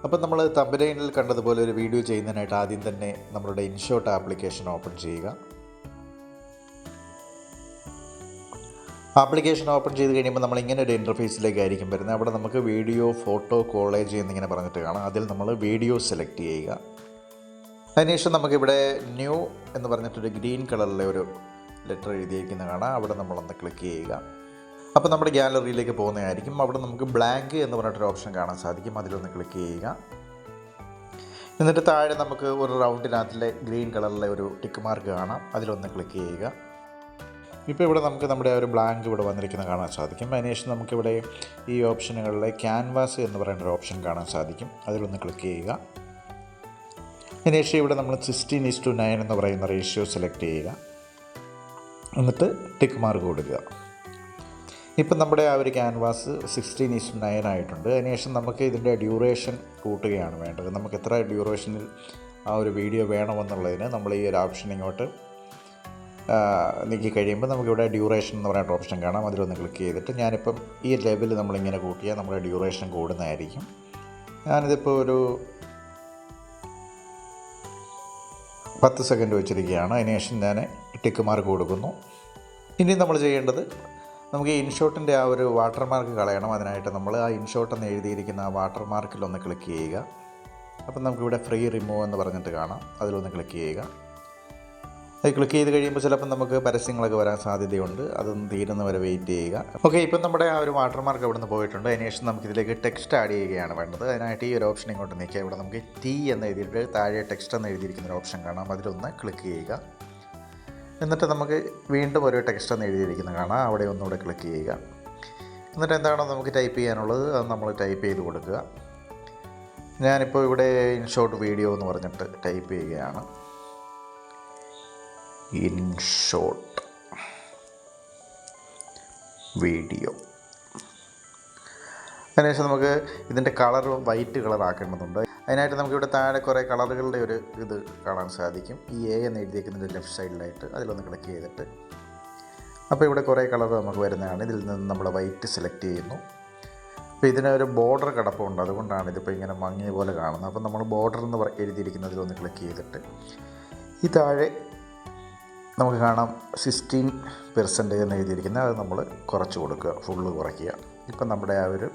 അപ്പോൾ നമ്മൾ തമ്പനയിൽ കണ്ടതുപോലെ ഒരു വീഡിയോ ചെയ്യുന്നതിനായിട്ട് ആദ്യം തന്നെ നമ്മളുടെ ഇൻഷോട്ട് ആപ്ലിക്കേഷൻ ഓപ്പൺ ചെയ്യുക. ആപ്ലിക്കേഷൻ ഓപ്പൺ ചെയ്ത് കഴിയുമ്പോൾ നമ്മൾ ഇങ്ങനെ ഒരു ഇൻ്റർഫേസിലേക്കായിരിക്കും വരുന്നത്. അവിടെ നമുക്ക് വീഡിയോ, ഫോട്ടോ, കോളേജ് എന്നിങ്ങനെ പറഞ്ഞിട്ട് കാണാം. അതിൽ നമ്മൾ വീഡിയോ സെലക്ട് ചെയ്യുക. അതിനുശേഷം നമുക്കിവിടെ ന്യൂ എന്ന് പറഞ്ഞിട്ടൊരു ഗ്രീൻ കളറിലെ ഒരു ലെറ്റർ എഴുതിയിരിക്കുന്ന കാണാം. അവിടെ നമ്മളൊന്ന് ക്ലിക്ക് ചെയ്യുക. അപ്പോൾ നമ്മുടെ ഗാലറിയിലേക്ക് പോകുന്നതായിരിക്കും. അവിടെ നമുക്ക് ബ്ലാങ്ക് എന്ന് പറഞ്ഞിട്ടൊരു ഓപ്ഷൻ കാണാൻ സാധിക്കും. അതിലൊന്ന് ക്ലിക്ക് ചെയ്യുക. എന്നിട്ട് താഴെ നമുക്ക് ഒരു റൗണ്ടിനകത്തിലെ ഗ്രീൻ കളറിലെ ഒരു ടിക്ക് മാർക്ക് കാണാം. അതിലൊന്ന് ക്ലിക്ക് ചെയ്യുക. ഇപ്പോൾ ഇവിടെ നമുക്ക് നമ്മുടെ ഒരു ബ്ലാങ്ക് ഇവിടെ വന്നിരിക്കുന്നത് കാണാൻ സാധിക്കും. അതിനുശേഷം നമുക്കിവിടെ ഈ ഓപ്ഷനുകളിലെ ക്യാൻവാസ് എന്ന് പറയുന്ന ഒരു ഓപ്ഷൻ കാണാൻ സാധിക്കും. അതിലൊന്ന് ക്ലിക്ക് ചെയ്യുക. അതിനുശേഷം ഇവിടെ നമ്മൾ 16:9 എന്ന് പറയുന്ന റേഷ്യോ സെലക്ട് ചെയ്യുക. എന്നിട്ട് ടിക്ക് മാർക്ക് കൊടുക്കുക. ഇപ്പം നമ്മുടെ ആ ഒരു ക്യാൻവാസ് 16:9 ആയിട്ടുണ്ട്. അതിനുശേഷം നമുക്ക് ഇതിൻ്റെ ഡ്യൂറേഷൻ കൂട്ടുകയാണ് വേണ്ടത്. നമുക്ക് എത്ര ഡ്യൂറേഷനിൽ ആ ഒരു വീഡിയോ വേണമെന്നുള്ളതിന് നമ്മൾ ഈ ഒരു ഓപ്ഷൻ ഇങ്ങോട്ട് നീക്കി കഴിയുമ്പോൾ നമുക്കിവിടെ ഡ്യൂറേഷൻ എന്ന് പറയുന്ന ഓപ്ഷൻ കാണാം. അതിലൊന്ന് ക്ലിക്ക് ചെയ്തിട്ട് ഞാനിപ്പം ഈ ലെവൽ നമ്മളിങ്ങനെ കൂട്ടിയാൽ നമ്മുടെ ഡ്യൂറേഷൻ കൂടുന്നതായിരിക്കും. ഞാനിതിപ്പോൾ ഒരു 10 സെക്കൻഡ് വെച്ചിരിക്കുകയാണ്. അതിനുശേഷം ഞാൻ ടിക്ക് മാർക്ക് കൊടുക്കുന്നു. ഇനി നമ്മൾ ചെയ്യേണ്ടത് നമുക്ക് ഈ ഇൻഷോട്ടിൻ്റെ ആ ഒരു വാട്ടർമാർക്ക് കളയണം. അതിനായിട്ട് നമ്മൾ ആ ഇൻഷോട്ട് എന്ന് എഴുതിയിരിക്കുന്ന ആ വാട്ടർമാർക്കിലൊന്ന് ക്ലിക്ക് ചെയ്യുക. അപ്പം നമുക്കിവിടെ ഫ്രീ റിമൂവ് എന്ന് പറഞ്ഞിട്ട് കാണാം. അതിലൊന്ന് ക്ലിക്ക് ചെയ്യുക. അത് ക്ലിക്ക് ചെയ്ത് കഴിയുമ്പോൾ ചിലപ്പോൾ നമുക്ക് പരസ്യങ്ങളൊക്കെ വരാൻ സാധ്യതയുണ്ട്. അതൊന്ന് തീരുന്നവരെ വെയിറ്റ് ചെയ്യുക. ഓക്കെ, ഇപ്പം നമ്മുടെ ആ ഒരു വാട്ടർമാർക്ക് അവിടെ നിന്ന് പോയിട്ടുണ്ട്. അതിനുശേഷം നമുക്കിതിലേക്ക് ടെക്സ്റ്റ് ആഡ് ചെയ്യുകയാണ് വേണ്ടത്. അതിനായിട്ട് ഈ ഒരു ഓപ്ഷൻ ഇങ്ങോട്ട് നീക്കുക. ഇവിടെ നമുക്ക് ടി എന്ന് എഴുതിയിട്ട് താഴെ ടെക്സ്റ്റ് എന്ന് എഴുതിയിരിക്കുന്ന ഒരു ഓപ്ഷൻ കാണാം. അതിലൊന്ന് ക്ലിക്ക് ചെയ്യുക. എന്നിട്ട് നമുക്ക് വീണ്ടും ഒരു ടെക്സ്റ്റ് എന്ന് എഴുതിയിരിക്കുന്നത് കാണാം. അവിടെ ഒന്നുകൂടെ ക്ലിക്ക് ചെയ്യുക. എന്നിട്ട് എന്താണോ നമുക്ക് ടൈപ്പ് ചെയ്യാനുള്ളത് അത് നമ്മൾ ടൈപ്പ് ചെയ്ത് കൊടുക്കുക. ഞാനിപ്പോൾ ഇവിടെ ഇൻഷോട്ട് വീഡിയോ എന്ന് പറഞ്ഞിട്ട് ടൈപ്പ് ചെയ്യുകയാണ്. InShot video. അതിനുശേഷം നമുക്ക് ഇതിൻ്റെ കളർ വൈറ്റ് കളർ ആക്കേണ്ടതുണ്ട്. അതിനായിട്ട് നമുക്കിവിടെ താഴെ കുറേ കളറുകളുടെ ഒരു ഇത് കാണാൻ സാധിക്കും. ഈ എ എന്ന് എഴുതിയിരിക്കുന്നതിൻ്റെ ലെഫ്റ്റ് സൈഡിലായിട്ട് അതിലൊന്ന് ക്ലിക്ക് ചെയ്തിട്ട് അപ്പോൾ ഇവിടെ കുറേ കളർ നമുക്ക് വരുന്നതാണ്. ഇതിൽ നിന്ന് നമ്മൾ വൈറ്റ് സെലക്ട് ചെയ്യുന്നു. അപ്പോൾ ഇതിനൊരു ബോർഡർ കിടപ്പുണ്ട്. അതുകൊണ്ടാണ് ഇതിപ്പോൾ ഇങ്ങനെ മങ്ങിയ പോലെ കാണുന്നത്. അപ്പോൾ നമ്മൾ ബോർഡർ എന്ന് എഴുതിയിരിക്കുന്നതിലൊന്ന് ക്ലിക്ക് ചെയ്തിട്ട് ഈ താഴെ നമുക്ക് കാണാം 16% എന്ന് എഴുതിയിരിക്കുന്നത്. അത് നമ്മൾ കുറച്ച് കൊടുക്കുക, ഫുള്ള് കുറയ്ക്കുക. ഇപ്പം നമ്മുടെ ആ ഒരു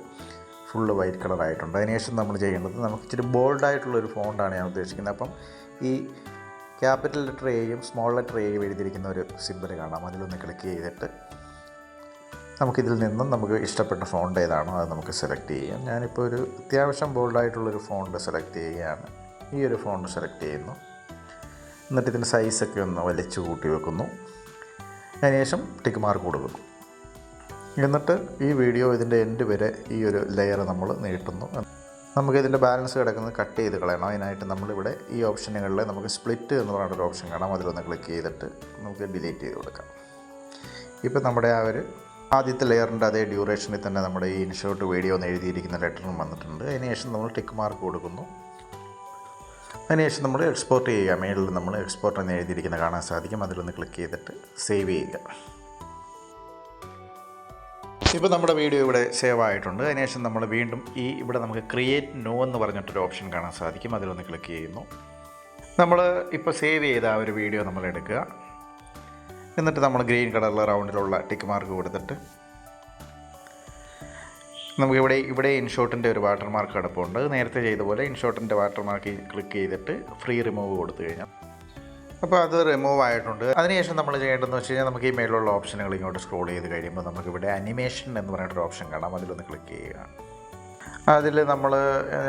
ഫുള്ള് വൈറ്റ് കളറായിട്ടുണ്ട്. അതിനുശേഷം നമ്മൾ ചെയ്യേണ്ടത് നമുക്ക് ഇച്ചിരി ബോൾഡായിട്ടുള്ളൊരു ഫോണ്ടാണ് ഞാൻ ഉദ്ദേശിക്കുന്നത്. അപ്പം ഈ ക്യാപിറ്റൽ ലെറ്റർ എയും സ്മോൾ ലെറ്റർ എയും എഴുതിയിരിക്കുന്ന ഒരു സിമ്പൽ കാണാം. അതിലൊന്ന് ക്ലിക്ക് ചെയ്തിട്ട് നമുക്കിതിൽ നിന്നും നമുക്ക് ഇഷ്ടപ്പെട്ട ഫോണ്ട് ഏതാണോ അത് നമുക്ക് സെലക്ട് ചെയ്യാം. ഞാനിപ്പോൾ ഒരു അത്യാവശ്യം ബോൾഡായിട്ടുള്ളൊരു ഫോണ്ട് സെലക്ട് ചെയ്യുകയാണ്. ഈ ഒരു ഫോണ്ട് സെലക്ട് ചെയ്യുന്നു. എന്നിട്ട് ഇതിൻ്റെ സൈസൊക്കെ ഒന്ന് വലിച്ചു കൂട്ടി വെക്കുന്നു. അതിനുശേഷം ടിക്ക് മാർക്ക് കൊടുക്കുന്നു. എന്നിട്ട് ഈ വീഡിയോ ഇതിൻ്റെ എൻഡ് വരെ ഈ ഒരു ലെയർ നമ്മൾ നീട്ടുന്നു. നമുക്കിതിൻ്റെ ബാലൻസ് കിടക്കുന്നത് കട്ട് ചെയ്ത് കളയണം. അതിനായിട്ട് നമ്മളിവിടെ ഈ ഓപ്ഷനുകളിൽ നമുക്ക് സ്പ്ലിറ്റ് എന്ന് പറഞ്ഞൊരു ഓപ്ഷൻ കാണാം. അതിലൊന്ന് ക്ലിക്ക് ചെയ്തിട്ട് നമുക്ക് ഡിലീറ്റ് ചെയ്ത് കൊടുക്കാം. ഇപ്പം നമ്മുടെ ആ ഒരു ആദ്യത്തെ ലെയറിൻ്റെ അതേ ഡ്യൂറേഷനിൽ തന്നെ നമ്മുടെ ഈ ഇൻഷോട്ട് വീഡിയോ എന്ന് എഴുതിയിരിക്കുന്ന ലെറ്ററും വന്നിട്ടുണ്ട്. അതിനുശേഷം നമ്മൾ ടിക്ക് മാർക്ക് കൊടുക്കുന്നു. അതിനുശേഷം നമ്മൾ എക്സ്പോർട്ട് ചെയ്യുക. മേളിൽ നമ്മൾ എക്സ്പോർട്ട് എന്ന് എഴുതിയിരിക്കുന്നത് കാണാൻ സാധിക്കും. അതിലൊന്ന് ക്ലിക്ക് ചെയ്തിട്ട് സേവ് ചെയ്യുക. ഇപ്പോൾ നമ്മുടെ വീഡിയോ ഇവിടെ സേവ് ആയിട്ടുണ്ട്. അതിനുശേഷം നമ്മൾ വീണ്ടും ഇവിടെ നമുക്ക് ക്രിയേറ്റ് നോ എന്ന് പറഞ്ഞിട്ടൊരു ഓപ്ഷൻ കാണാൻ സാധിക്കും. അതിലൊന്ന് ക്ലിക്ക് ചെയ്യുന്നു. നമ്മൾ ഇപ്പോൾ സേവ് ചെയ്ത ആ ഒരു വീഡിയോ നമ്മൾ എടുക്കുക. എന്നിട്ട് നമ്മൾ ഗ്രീൻ കളറിലെ റൗണ്ടിലുള്ള ടിക്ക് മാർക്ക് കൊടുത്തിട്ട് നമുക്കിവിടെ ഇൻഷോട്ടിൻ്റെ ഒരു വാട്ടർമാർക്ക് കിടപ്പുണ്ട്. നേരത്തെ ചെയ്ത പോലെ ഇൻഷോട്ടിൻ്റെ വാട്ടർമാർക്ക് ക്ലിക്ക് ചെയ്തിട്ട് ഫ്രീ റിമൂവ് കൊടുത്തു കഴിഞ്ഞാൽ അപ്പോൾ അത് റിമൂവ് ആയിട്ടുണ്ട്. അതിനുശേഷം നമ്മൾ ചെയ്യേണ്ടതെന്ന് വെച്ച് കഴിഞ്ഞാൽ നമുക്ക് ഈ മേലുള്ള ഓപ്ഷനുകൾ ഇങ്ങോട്ട് സ്ക്രോൾ ചെയ്ത് കഴിയുമ്പോൾ നമുക്കിവിടെ അനിമേഷൻ എന്ന് പറഞ്ഞിട്ടൊരു ഓപ്ഷൻ കാണാം. അതിലൊന്ന് ക്ലിക്ക് ചെയ്യുക. അതിൽ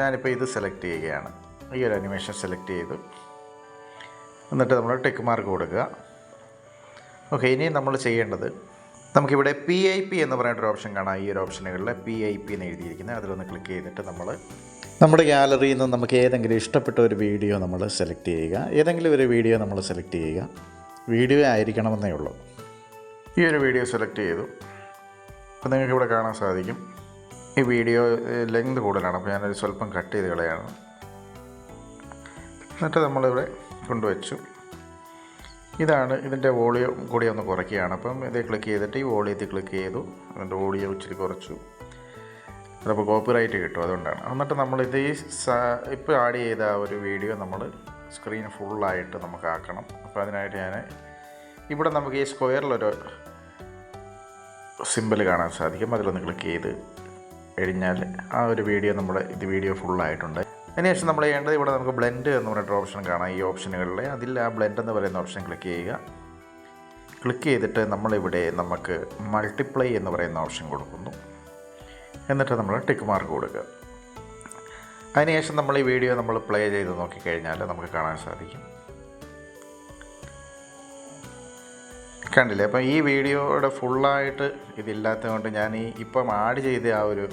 ഞാനിപ്പോൾ ഇത് സെലക്ട് ചെയ്യുകയാണ്. ഈ ഒരു അനിമേഷൻ സെലക്ട് ചെയ്തു. എന്നിട്ട് നമ്മൾ ടിക്ക് മാർക്ക് കൊടുക്കുക. ഓക്കെ, ഇനി നമ്മൾ ചെയ്യേണ്ടത് നമുക്കിവിടെ PIP എന്ന് പറഞ്ഞിട്ടൊരു ഓപ്ഷൻ കാണാം. ഈ ഒരു ഓപ്ഷനുകളിൽ PIP എന്ന് എഴുതിയിരിക്കുന്നത് അതിലൊന്ന് ക്ലിക്ക് ചെയ്തിട്ട് നമ്മുടെ ഗാലറിയിൽ നിന്ന് നമുക്ക് ഏതെങ്കിലും ഇഷ്ടപ്പെട്ട ഒരു വീഡിയോ നമ്മൾ സെലക്ട് ചെയ്യുക. ഏതെങ്കിലും ഒരു വീഡിയോ നമ്മൾ സെലക്ട് ചെയ്യുക. വീഡിയോ ആയിരിക്കണമെന്നേ ഉള്ളൂ. ഈ ഒരു വീഡിയോ സെലക്ട് ചെയ്തു. അപ്പോൾ നിങ്ങൾക്കിവിടെ കാണാൻ സാധിക്കും ഈ വീഡിയോ ലെങ്ത് കൂടുതലാണ്. അപ്പോൾ ഞാനൊരു സ്വല്പം കട്ട് ചെയ്ത് കളയാണ്. എന്നിട്ട് നമ്മളിവിടെ കൊണ്ടുവച്ചു. ഇതാണ് ഇതിൻ്റെ വോളിയം കൂടി ഒന്ന് കുറയ്ക്കുകയാണ്. അപ്പം ഇത് ക്ലിക്ക് ചെയ്തിട്ട് ഈ വോളിയത്തിൽ ക്ലിക്ക് ചെയ്തു. അതിൻ്റെ വോളിയം ഇച്ചിരി കുറച്ചു. ചിലപ്പോൾ കോപ്പിറൈറ്റ് കിട്ടും, അതുകൊണ്ടാണ്. എന്നിട്ട് നമ്മളിത് ഇപ്പോൾ ആഡ് ചെയ്ത ആ ഒരു വീഡിയോ നമ്മൾ സ്ക്രീൻ ഫുള്ളായിട്ട് നമുക്ക് ആക്കണം. അപ്പോൾ അതിനായിട്ട് ഞാൻ ഇവിടെ നമുക്ക് ഈ സ്ക്വയറിലൊരു സിമ്പിൾ കാണാൻ സാധിക്കും. അതിലൊന്ന് ക്ലിക്ക് ചെയ്ത് കഴിഞ്ഞാൽ ആ ഒരു വീഡിയോ വീഡിയോ ഫുള്ളായിട്ടുണ്ട്. അതിനുശേഷം നമ്മൾ ചെയ്യേണ്ടത് ഇവിടെ നമുക്ക് ബ്ലെൻഡ് എന്ന് പറഞ്ഞിട്ട് ഓപ്ഷൻ കാണാം. ഈ ഓപ്ഷനുകളിൽ അതിൽ ആ ബ്ലെൻഡ് എന്ന് പറയുന്ന ഓപ്ഷൻ ക്ലിക്ക് ചെയ്യുക. ക്ലിക്ക് ചെയ്തിട്ട് നമ്മളിവിടെ നമുക്ക് മൾട്ടിപ്ലൈ എന്ന് പറയുന്ന ഓപ്ഷൻ കൊടുക്കുന്നു. എന്നിട്ട് നമ്മൾ ടിക്ക് മാർക്ക് കൊടുക്കുക. അതിനുശേഷം നമ്മൾ ഈ വീഡിയോ നമ്മൾ പ്ലേ ചെയ്ത് നോക്കിക്കഴിഞ്ഞാൽ നമുക്ക് കാണാൻ സാധിക്കും. കണ്ടില്ലേ? അപ്പം ഈ വീഡിയോയുടെ ഫുള്ളായിട്ട് ഇതില്ലാത്തത് കൊണ്ട് ഞാൻ ഇപ്പം ആഡ് ചെയ്ത ആ ഒരു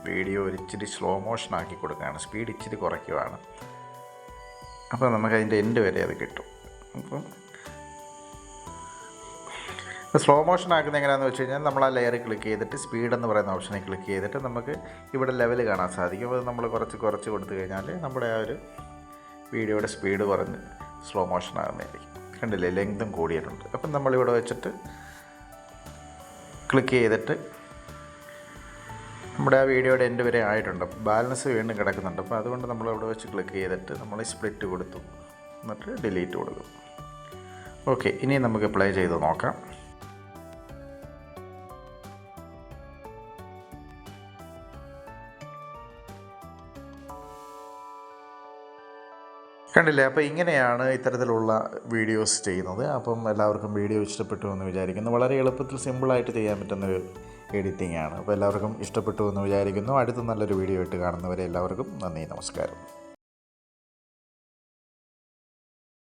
വീഡിയോ ഇച്ചിരി സ്ലോ മോഷൻ ആക്കി കൊടുക്കുകയാണ്. സ്പീഡ് ഇച്ചിരി കുറയ്ക്കുകയാണ്. അപ്പോൾ നമുക്ക് അതിൻ്റെ എൻഡ് വരെ അത് കിട്ടും. അപ്പം സ്ലോ മോഷൻ ആക്കുന്നത് എങ്ങനെയാണെന്ന് വെച്ച് കഴിഞ്ഞാൽ നമ്മൾ ആ ലെയർ ക്ലിക്ക് ചെയ്തിട്ട് സ്പീഡ് എന്ന് പറയുന്ന ഓപ്ഷനിൽ ക്ലിക്ക് ചെയ്തിട്ട് നമുക്ക് ഇവിടെ ലെവൽ കാണാൻ സാധിക്കും. അത് നമ്മൾ കുറച്ച് കൊടുത്തു കഴിഞ്ഞാൽ നമ്മുടെ ആ ഒരു വീഡിയോയുടെ സ്പീഡ് കുറഞ്ഞ് സ്ലോ മോഷൻ ആകുന്നതായിരിക്കും. കണ്ടില്ലേ? ലെങ്തും കൂടിയിട്ടുണ്ട്. അപ്പം നമ്മളിവിടെ വെച്ചിട്ട് ക്ലിക്ക് ചെയ്തിട്ട് നമ്മുടെ ആ വീഡിയോയുടെ എൻഡ് വരെ ആയിട്ടുണ്ട്. ബാലൻസ് വീണ്ടും കിടക്കുന്നുണ്ട്. അപ്പോൾ അതുകൊണ്ട് നമ്മളിവിടെ വെച്ച് ക്ലിക്ക് ചെയ്തിട്ട് നമ്മൾ സ്പ്ലിറ്റ് കൊടുത്തു, എന്നിട്ട് ഡിലീറ്റ് കൊടുക്കും. ഓക്കെ, ഇനി നമുക്ക് പ്ലേ ചെയ്ത് നോക്കാം. കണ്ടില്ലേ? അപ്പോൾ ഇങ്ങനെയാണ് ഇത്തരത്തിലുള്ള വീഡിയോസ് ചെയ്യുന്നത്. അപ്പം എല്ലാവർക്കും വീഡിയോ ഇഷ്ടപ്പെട്ടു എന്ന് വിചാരിക്കുന്നു. വളരെ എളുപ്പത്തിൽ സിമ്പിളായിട്ട് ചെയ്യാൻ പറ്റുന്നൊരു എഡിറ്റിംഗ് ആണ്. അപ്പോൾ എല്ലാവർക്കും ഇഷ്ടപ്പെട്ടു എന്ന് വിചാരിക്കുന്നു. അടുത്ത നല്ലൊരു വീഡിയോ ആയിട്ട് കാണുന്നവരെ എല്ലാവർക്കും നന്ദി, നമസ്കാരം.